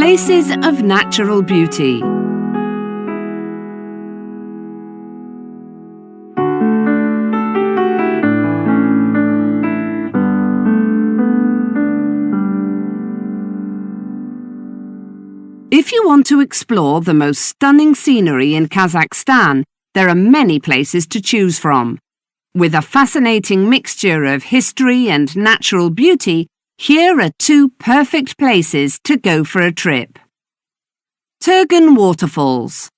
Places of natural beauty. If you want to explore the most stunning scenery in Kazakhstan, there are many places to choose from. With a fascinating mixture of history and natural beauty, here are two perfect places to go for a trip. Turgan Waterfalls.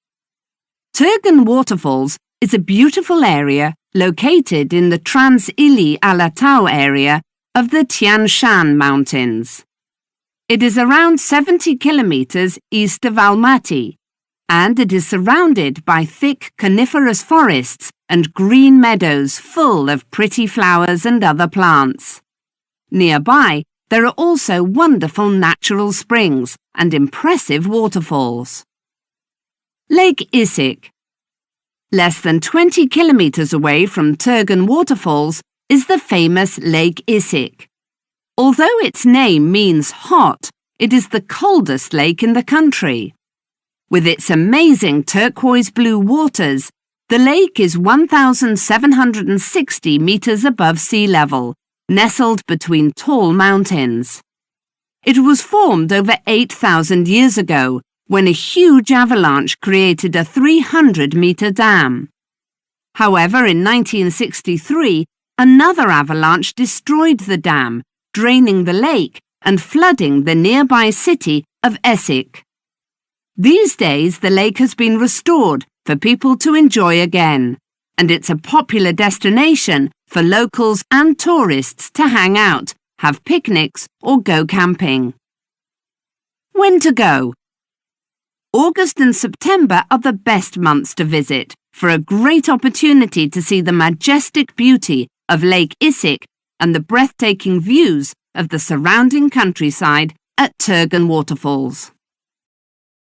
Turgan Waterfalls is a beautiful area located in the Trans-Ili Alatau area of the Tian Shan Mountains. It is around 70 kilometers east of Almaty, and it is surrounded by thick coniferous forests and green meadows full of pretty flowers and other plants. Nearby, there are also wonderful natural springs and impressive waterfalls. Lake Issyk. Less than 20 kilometers away from Turgan Waterfalls is the famous Lake Issyk. Although its name means hot, it is the coldest lake in the country. With its amazing turquoise blue waters, the lake is 1,760 meters above sea level, nestled between tall mountains. It was formed over 8,000 years ago, when a huge avalanche created a 300-meter dam. However, in 1963, another avalanche destroyed the dam, draining the lake and flooding the nearby city of Issyk. These days, the lake has been restored for people to enjoy again, and it's a popular destination for locals and tourists to hang out, have picnics or go camping. When to go? August and September are the best months to visit for a great opportunity to see the majestic beauty of Lake Issyk and the breathtaking views of the surrounding countryside at Turgan Waterfalls.